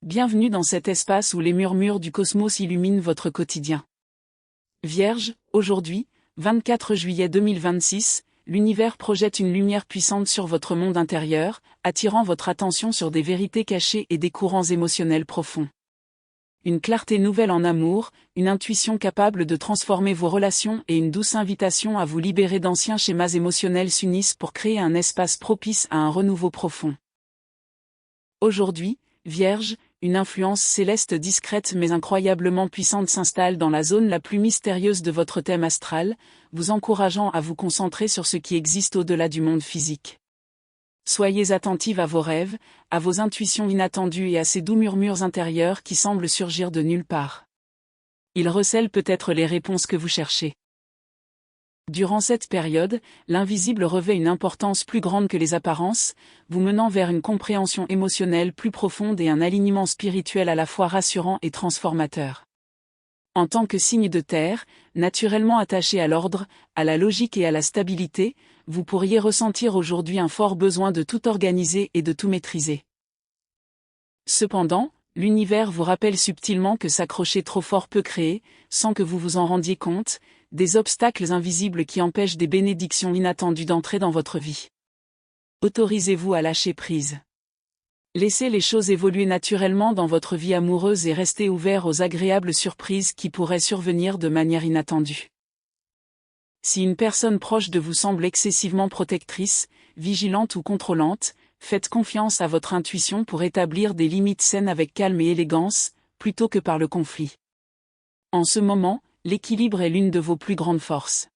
Bienvenue dans cet espace où les murmures du cosmos illuminent votre quotidien. Vierge, aujourd'hui, 24 juillet 2026, l'univers projette une lumière puissante sur votre monde intérieur, attirant votre attention sur des vérités cachées et des courants émotionnels profonds. Une clarté nouvelle en amour, une intuition capable de transformer vos relations et une douce invitation à vous libérer d'anciens schémas émotionnels s'unissent pour créer un espace propice à un renouveau profond. Aujourd'hui, Vierge, une influence céleste discrète mais incroyablement puissante s'installe dans la zone la plus mystérieuse de votre thème astral, vous encourageant à vous concentrer sur ce qui existe au-delà du monde physique. Soyez attentive à vos rêves, à vos intuitions inattendues et à ces doux murmures intérieurs qui semblent surgir de nulle part. Ils recèlent peut-être les réponses que vous cherchez. Durant cette période, l'invisible revêt une importance plus grande que les apparences, vous menant vers une compréhension émotionnelle plus profonde et un alignement spirituel à la fois rassurant et transformateur. En tant que signe de terre, naturellement attaché à l'ordre, à la logique et à la stabilité, vous pourriez ressentir aujourd'hui un fort besoin de tout organiser et de tout maîtriser. Cependant, l'univers vous rappelle subtilement que s'accrocher trop fort peut créer, sans que vous vous en rendiez compte, des obstacles invisibles qui empêchent des bénédictions inattendues d'entrer dans votre vie. Autorisez-vous à lâcher prise. Laissez les choses évoluer naturellement dans votre vie amoureuse et restez ouvert aux agréables surprises qui pourraient survenir de manière inattendue. Si une personne proche de vous semble excessivement protectrice, vigilante ou contrôlante, faites confiance à votre intuition pour établir des limites saines avec calme et élégance, plutôt que par le conflit. En ce moment, l'équilibre est l'une de vos plus grandes forces.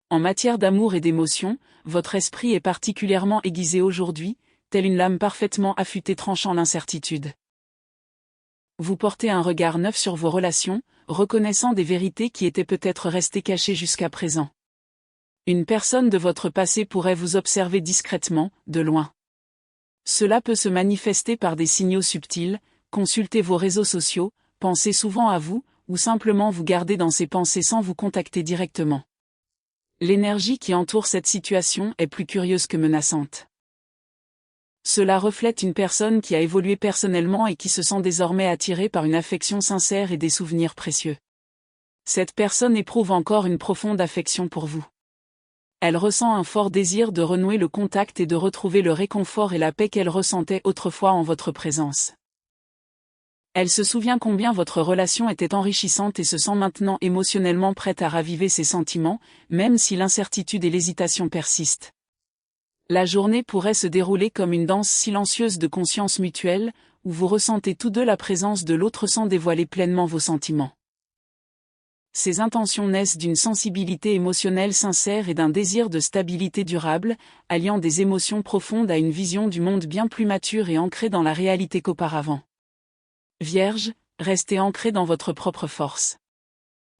En matière d'amour et d'émotion, votre esprit est particulièrement aiguisé aujourd'hui, telle une lame parfaitement affûtée tranchant l'incertitude. Vous portez un regard neuf sur vos relations, reconnaissant des vérités qui étaient peut-être restées cachées jusqu'à présent. Une personne de votre passé pourrait vous observer discrètement, de loin. Cela peut se manifester par des signaux subtils, consultez vos réseaux sociaux, pensez souvent à vous, ou simplement vous gardez dans ses pensées sans vous contacter directement. L'énergie qui entoure cette situation est plus curieuse que menaçante. Cela reflète une personne qui a évolué personnellement et qui se sent désormais attirée par une affection sincère et des souvenirs précieux. Cette personne éprouve encore une profonde affection pour vous. Elle ressent un fort désir de renouer le contact et de retrouver le réconfort et la paix qu'elle ressentait autrefois en votre présence. Elle se souvient combien votre relation était enrichissante et se sent maintenant émotionnellement prête à raviver ses sentiments, même si l'incertitude et l'hésitation persistent. La journée pourrait se dérouler comme une danse silencieuse de conscience mutuelle, où vous ressentez tous deux la présence de l'autre sans dévoiler pleinement vos sentiments. Ces intentions naissent d'une sensibilité émotionnelle sincère et d'un désir de stabilité durable, alliant des émotions profondes à une vision du monde bien plus mature et ancrée dans la réalité qu'auparavant. Vierge, restez ancré dans votre propre force.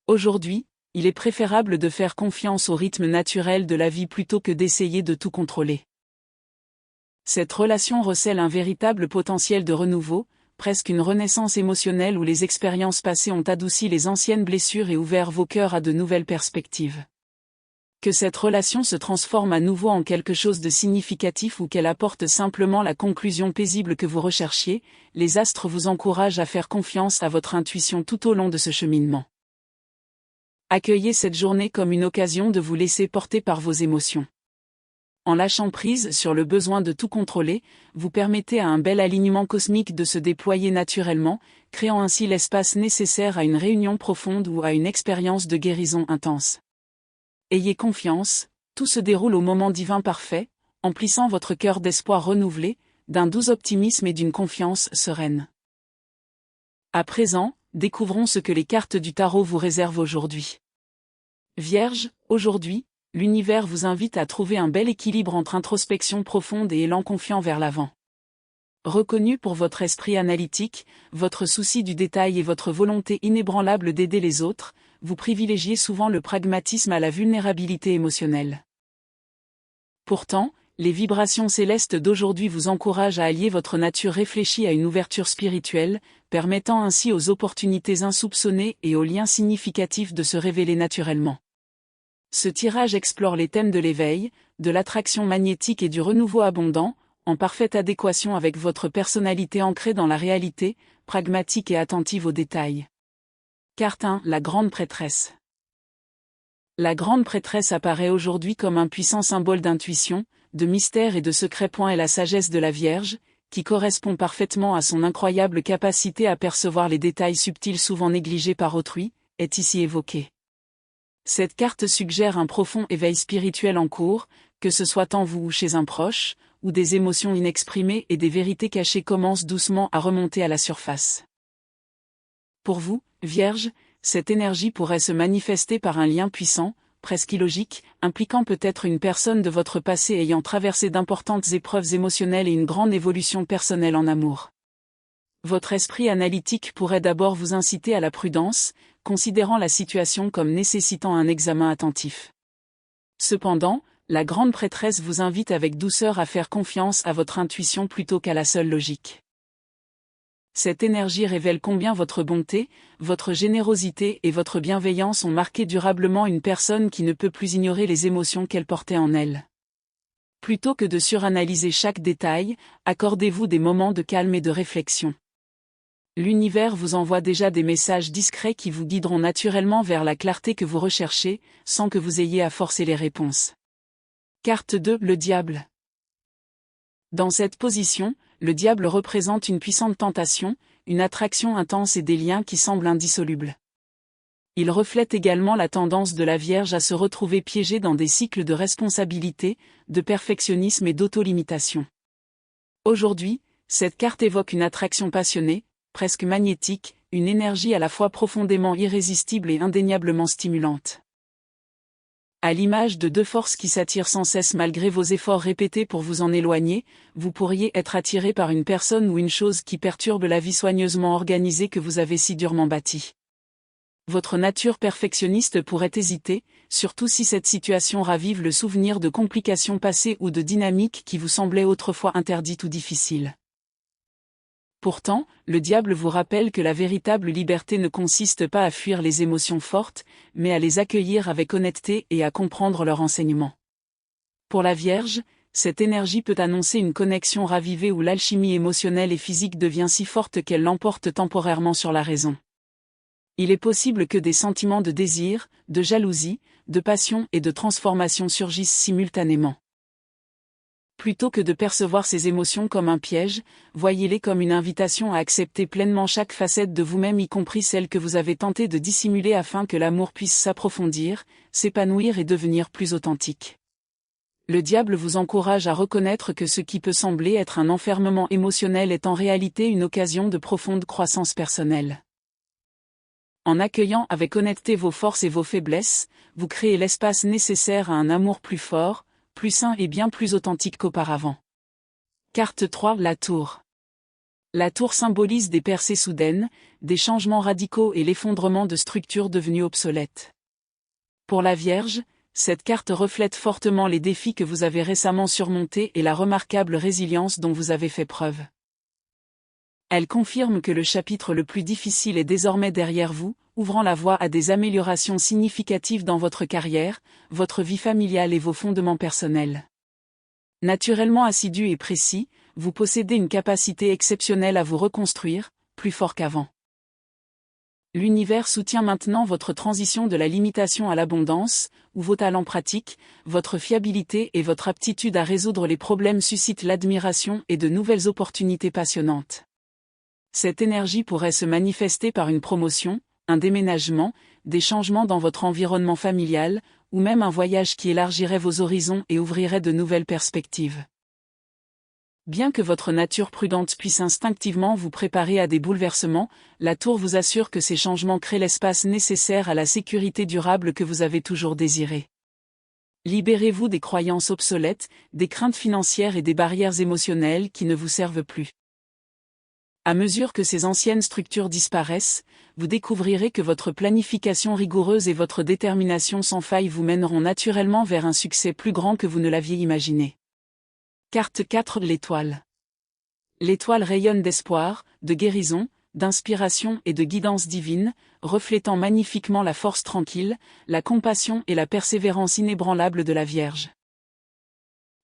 Aujourd'hui, il est préférable de faire confiance au rythme naturel de la vie plutôt que d'essayer de tout contrôler. Cette relation recèle un véritable potentiel de renouveau, presque une renaissance émotionnelle où les expériences passées ont adouci les anciennes blessures et ouvert vos cœurs à de nouvelles perspectives. Que cette relation se transforme à nouveau en quelque chose de significatif ou qu'elle apporte simplement la conclusion paisible que vous recherchiez, les astres vous encouragent à faire confiance à votre intuition tout au long de ce cheminement. Accueillez cette journée comme une occasion de vous laisser porter par vos émotions. En lâchant prise sur le besoin de tout contrôler, vous permettez à un bel alignement cosmique de se déployer naturellement, créant ainsi l'espace nécessaire à une réunion profonde ou à une expérience de guérison intense. Ayez confiance, tout se déroule au moment divin parfait, emplissant votre cœur d'espoir renouvelé, d'un doux optimisme et d'une confiance sereine. À présent, découvrons ce que les cartes du tarot vous réservent aujourd'hui. Vierge, aujourd'hui, l'univers vous invite à trouver un bel équilibre entre introspection profonde et élan confiant vers l'avant. Reconnu pour votre esprit analytique, votre souci du détail et votre volonté inébranlable d'aider les autres, vous privilégiez souvent le pragmatisme à la vulnérabilité émotionnelle. Pourtant, les vibrations célestes d'aujourd'hui vous encouragent à allier votre nature réfléchie à une ouverture spirituelle, permettant ainsi aux opportunités insoupçonnées et aux liens significatifs de se révéler naturellement. Ce tirage explore les thèmes de l'éveil, de l'attraction magnétique et du renouveau abondant, en parfaite adéquation avec votre personnalité ancrée dans la réalité, pragmatique et attentive aux détails. Carte 1, la grande prêtresse. La grande prêtresse apparaît aujourd'hui comme un puissant symbole d'intuition, de mystère et de secret. Est la sagesse de la Vierge, qui correspond parfaitement à son incroyable capacité à percevoir les détails subtils souvent négligés par autrui, est ici évoquée. Cette carte suggère un profond éveil spirituel en cours, que ce soit en vous ou chez un proche, où des émotions inexprimées et des vérités cachées commencent doucement à remonter à la surface. Pour vous, Vierge, cette énergie pourrait se manifester par un lien puissant, presque illogique, impliquant peut-être une personne de votre passé ayant traversé d'importantes épreuves émotionnelles et une grande évolution personnelle en amour. Votre esprit analytique pourrait d'abord vous inciter à la prudence, considérant la situation comme nécessitant un examen attentif. Cependant, la grande prêtresse vous invite avec douceur à faire confiance à votre intuition plutôt qu'à la seule logique. Cette énergie révèle combien votre bonté, votre générosité et votre bienveillance ont marqué durablement une personne qui ne peut plus ignorer les émotions qu'elle portait en elle. Plutôt que de suranalyser chaque détail, accordez-vous des moments de calme et de réflexion. L'univers vous envoie déjà des messages discrets qui vous guideront naturellement vers la clarté que vous recherchez, sans que vous ayez à forcer les réponses. Carte 2, le diable. Dans cette position, le diable représente une puissante tentation, une attraction intense et des liens qui semblent indissolubles. Il reflète également la tendance de la Vierge à se retrouver piégée dans des cycles de responsabilité, de perfectionnisme et d'auto-limitation. Aujourd'hui, cette carte évoque une attraction passionnée, presque magnétique, une énergie à la fois profondément irrésistible et indéniablement stimulante. À l'image de deux forces qui s'attirent sans cesse malgré vos efforts répétés pour vous en éloigner, vous pourriez être attiré par une personne ou une chose qui perturbe la vie soigneusement organisée que vous avez si durement bâtie. Votre nature perfectionniste pourrait hésiter, surtout si cette situation ravive le souvenir de complications passées ou de dynamiques qui vous semblaient autrefois interdites ou difficiles. Pourtant, le diable vous rappelle que la véritable liberté ne consiste pas à fuir les émotions fortes, mais à les accueillir avec honnêteté et à comprendre leur enseignement. Pour la Vierge, cette énergie peut annoncer une connexion ravivée où l'alchimie émotionnelle et physique devient si forte qu'elle l'emporte temporairement sur la raison. Il est possible que des sentiments de désir, de jalousie, de passion et de transformation surgissent simultanément. Plutôt que de percevoir ces émotions comme un piège, voyez-les comme une invitation à accepter pleinement chaque facette de vous-même, y compris celle que vous avez tenté de dissimuler, afin que l'amour puisse s'approfondir, s'épanouir et devenir plus authentique. Le diable vous encourage à reconnaître que ce qui peut sembler être un enfermement émotionnel est en réalité une occasion de profonde croissance personnelle. En accueillant avec honnêteté vos forces et vos faiblesses, vous créez l'espace nécessaire à un amour plus fort, plus sain et bien plus authentique qu'auparavant. Carte 3, la tour. La tour symbolise des percées soudaines, des changements radicaux et l'effondrement de structures devenues obsolètes. Pour la Vierge, cette carte reflète fortement les défis que vous avez récemment surmontés et la remarquable résilience dont vous avez fait preuve. Elle confirme que le chapitre le plus difficile est désormais derrière vous, ouvrant la voie à des améliorations significatives dans votre carrière, votre vie familiale et vos fondements personnels. Naturellement assidu et précis, vous possédez une capacité exceptionnelle à vous reconstruire, plus fort qu'avant. L'univers soutient maintenant votre transition de la limitation à l'abondance, où vos talents pratiques, votre fiabilité et votre aptitude à résoudre les problèmes suscitent l'admiration et de nouvelles opportunités passionnantes. Cette énergie pourrait se manifester par une promotion, un déménagement, des changements dans votre environnement familial, ou même un voyage qui élargirait vos horizons et ouvrirait de nouvelles perspectives. Bien que votre nature prudente puisse instinctivement vous préparer à des bouleversements, la tour vous assure que ces changements créent l'espace nécessaire à la sécurité durable que vous avez toujours désirée. Libérez-vous des croyances obsolètes, des craintes financières et des barrières émotionnelles qui ne vous servent plus. À mesure que ces anciennes structures disparaissent, vous découvrirez que votre planification rigoureuse et votre détermination sans faille vous mèneront naturellement vers un succès plus grand que vous ne l'aviez imaginé. Carte 4, l'étoile. L'étoile rayonne d'espoir, de guérison, d'inspiration et de guidance divine, reflétant magnifiquement la force tranquille, la compassion et la persévérance inébranlable de la Vierge.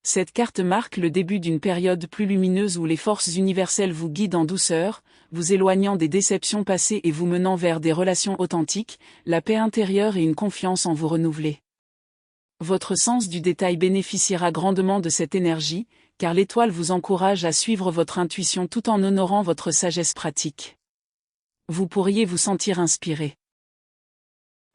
Cette carte marque le début d'une période plus lumineuse où les forces universelles vous guident en douceur, vous éloignant des déceptions passées et vous menant vers des relations authentiques, la paix intérieure et une confiance en vous renouveler. Votre sens du détail bénéficiera grandement de cette énergie, car l'étoile vous encourage à suivre votre intuition tout en honorant votre sagesse pratique. Vous pourriez vous sentir inspiré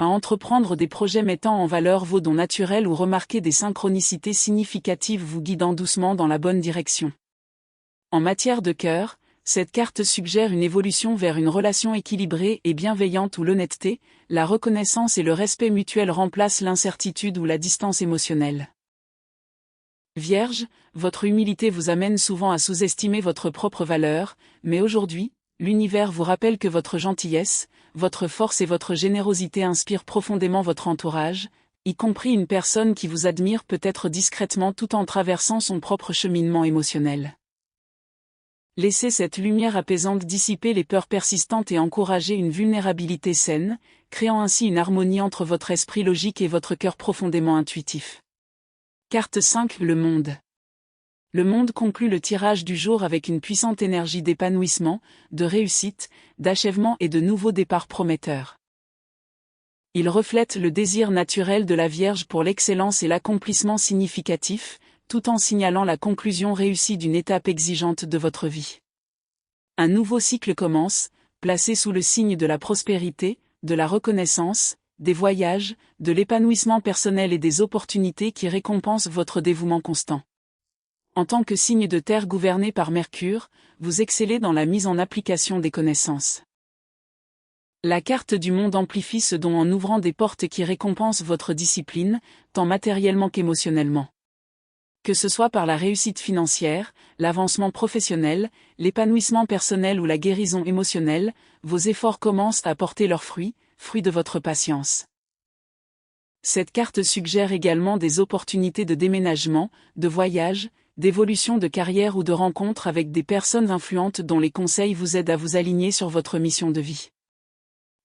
à entreprendre des projets mettant en valeur vos dons naturels ou remarquer des synchronicités significatives vous guidant doucement dans la bonne direction. En matière de cœur, cette carte suggère une évolution vers une relation équilibrée et bienveillante où l'honnêteté, la reconnaissance et le respect mutuel remplacent l'incertitude ou la distance émotionnelle. Vierge, votre humilité vous amène souvent à sous-estimer votre propre valeur, mais aujourd'hui, l'univers vous rappelle que votre gentillesse, votre force et votre générosité inspirent profondément votre entourage, y compris une personne qui vous admire peut-être discrètement tout en traversant son propre cheminement émotionnel. Laissez cette lumière apaisante dissiper les peurs persistantes et encourager une vulnérabilité saine, créant ainsi une harmonie entre votre esprit logique et votre cœur profondément intuitif. Carte 5, le monde. Le monde conclut le tirage du jour avec une puissante énergie d'épanouissement, de réussite, d'achèvement et de nouveaux départs prometteurs. Il reflète le désir naturel de la Vierge pour l'excellence et l'accomplissement significatif, tout en signalant la conclusion réussie d'une étape exigeante de votre vie. Un nouveau cycle commence, placé sous le signe de la prospérité, de la reconnaissance, des voyages, de l'épanouissement personnel et des opportunités qui récompensent votre dévouement constant. En tant que signe de terre gouverné par Mercure, vous excellez dans la mise en application des connaissances. La carte du monde amplifie ce don en ouvrant des portes qui récompensent votre discipline, tant matériellement qu'émotionnellement. Que ce soit par la réussite financière, l'avancement professionnel, l'épanouissement personnel ou la guérison émotionnelle, vos efforts commencent à porter leurs fruits, fruits de votre patience. Cette carte suggère également des opportunités de déménagement, de voyage, d'évolution de carrière ou de rencontre avec des personnes influentes dont les conseils vous aident à vous aligner sur votre mission de vie.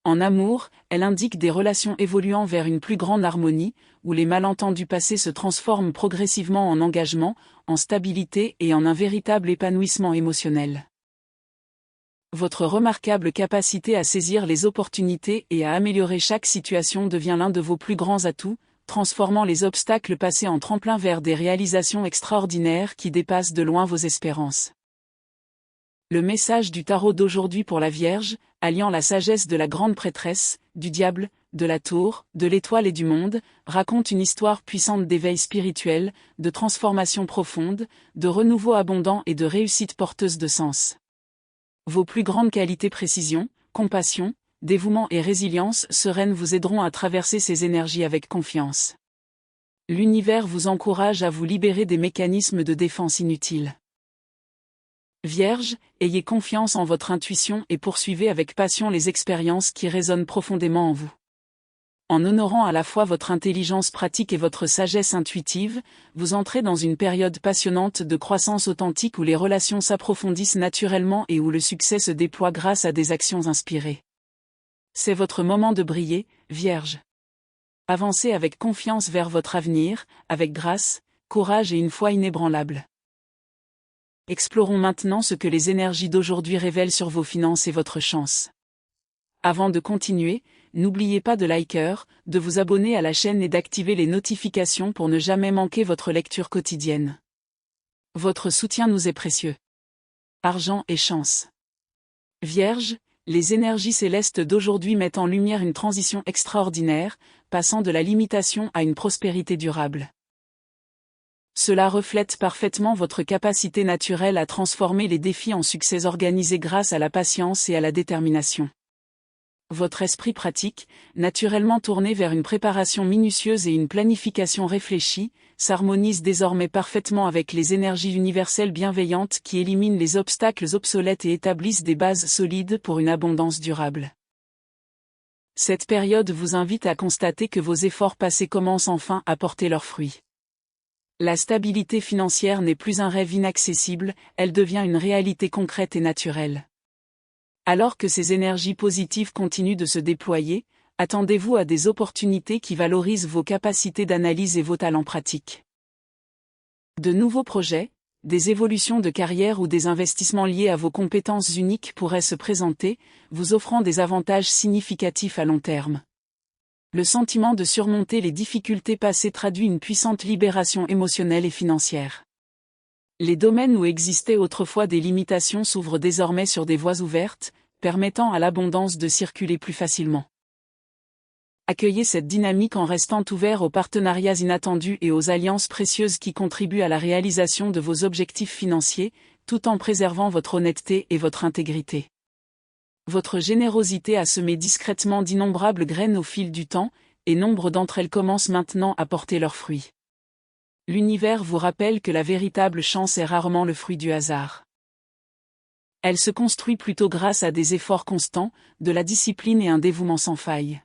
En amour, elle indique des relations évoluant vers une plus grande harmonie, où les malentendus passés se transforment progressivement en engagement, en stabilité et en un véritable épanouissement émotionnel. Votre remarquable capacité à saisir les opportunités et à améliorer chaque situation devient l'un de vos plus grands atouts, transformant les obstacles passés en tremplin vers des réalisations extraordinaires qui dépassent de loin vos espérances. Le message du tarot d'aujourd'hui pour la Vierge, alliant la sagesse de la grande prêtresse, du diable, de la tour, de l'étoile et du monde, raconte une histoire puissante d'éveil spirituel, de transformation profonde, de renouveau abondant et de réussite porteuse de sens. Vos plus grandes qualités précision, compassion, dévouement et résilience sereine vous aideront à traverser ces énergies avec confiance. L'univers vous encourage à vous libérer des mécanismes de défense inutiles. Vierge, ayez confiance en votre intuition et poursuivez avec passion les expériences qui résonnent profondément en vous. En honorant à la fois votre intelligence pratique et votre sagesse intuitive, vous entrez dans une période passionnante de croissance authentique où les relations s'approfondissent naturellement et où le succès se déploie grâce à des actions inspirées. C'est votre moment de briller, Vierge. Avancez avec confiance vers votre avenir, avec grâce, courage et une foi inébranlable. Explorons maintenant ce que les énergies d'aujourd'hui révèlent sur vos finances et votre chance. Avant de continuer, n'oubliez pas de liker, de vous abonner à la chaîne et d'activer les notifications pour ne jamais manquer votre lecture quotidienne. Votre soutien nous est précieux. Argent et chance. Vierge, les énergies célestes d'aujourd'hui mettent en lumière une transition extraordinaire, passant de la limitation à une prospérité durable. Cela reflète parfaitement votre capacité naturelle à transformer les défis en succès organisés grâce à la patience et à la détermination. Votre esprit pratique, naturellement tourné vers une préparation minutieuse et une planification réfléchie, s'harmonise désormais parfaitement avec les énergies universelles bienveillantes qui éliminent les obstacles obsolètes et établissent des bases solides pour une abondance durable. Cette période vous invite à constater que vos efforts passés commencent enfin à porter leurs fruits. La stabilité financière n'est plus un rêve inaccessible, elle devient une réalité concrète et naturelle. Alors que ces énergies positives continuent de se déployer, attendez-vous à des opportunités qui valorisent vos capacités d'analyse et vos talents pratiques. De nouveaux projets, des évolutions de carrière ou des investissements liés à vos compétences uniques pourraient se présenter, vous offrant des avantages significatifs à long terme. Le sentiment de surmonter les difficultés passées traduit une puissante libération émotionnelle et financière. Les domaines où existaient autrefois des limitations s'ouvrent désormais sur des voies ouvertes, permettant à l'abondance de circuler plus facilement. Accueillez cette dynamique en restant ouvert aux partenariats inattendus et aux alliances précieuses qui contribuent à la réalisation de vos objectifs financiers, tout en préservant votre honnêteté et votre intégrité. Votre générosité a semé discrètement d'innombrables graines au fil du temps, et nombre d'entre elles commencent maintenant à porter leurs fruits. L'univers vous rappelle que la véritable chance est rarement le fruit du hasard. Elle se construit plutôt grâce à des efforts constants, de la discipline et un dévouement sans faille.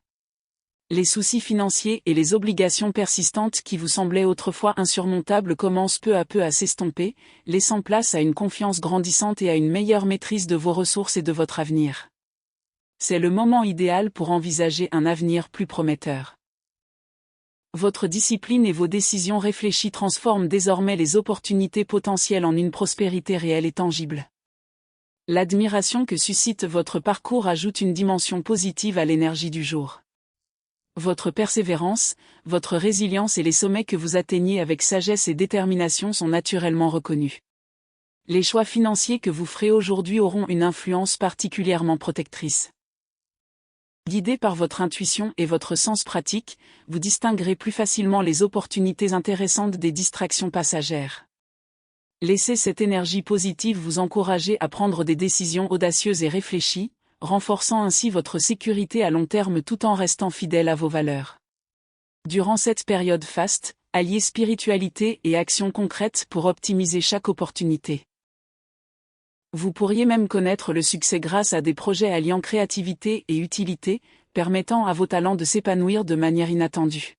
Les soucis financiers et les obligations persistantes qui vous semblaient autrefois insurmontables commencent peu à peu à s'estomper, laissant place à une confiance grandissante et à une meilleure maîtrise de vos ressources et de votre avenir. C'est le moment idéal pour envisager un avenir plus prometteur. Votre discipline et vos décisions réfléchies transforment désormais les opportunités potentielles en une prospérité réelle et tangible. L'admiration que suscite votre parcours ajoute une dimension positive à l'énergie du jour. Votre persévérance, votre résilience et les sommets que vous atteignez avec sagesse et détermination sont naturellement reconnus. Les choix financiers que vous ferez aujourd'hui auront une influence particulièrement protectrice. Guidé par votre intuition et votre sens pratique, vous distinguerez plus facilement les opportunités intéressantes des distractions passagères. Laissez cette énergie positive vous encourager à prendre des décisions audacieuses et réfléchies, renforçant ainsi votre sécurité à long terme tout en restant fidèle à vos valeurs. Durant cette période faste, alliez spiritualité et action concrète pour optimiser chaque opportunité. Vous pourriez même connaître le succès grâce à des projets alliant créativité et utilité, permettant à vos talents de s'épanouir de manière inattendue.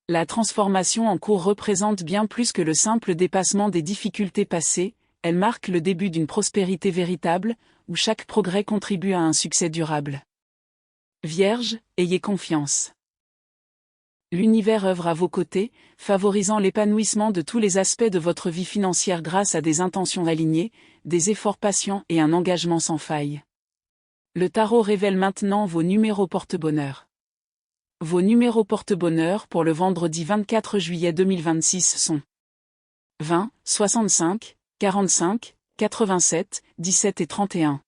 La transformation en cours représente bien plus que le simple dépassement des difficultés passées, elle marque le début d'une prospérité véritable, où chaque progrès contribue à un succès durable. Vierge, ayez confiance. L'univers œuvre à vos côtés, favorisant l'épanouissement de tous les aspects de votre vie financière grâce à des intentions alignées, des efforts patients et un engagement sans faille. Le tarot révèle maintenant vos numéros porte-bonheur. Vos numéros porte-bonheur pour le vendredi 24 juillet 2026 sont 20, 65, 45, 87, 17 et 31.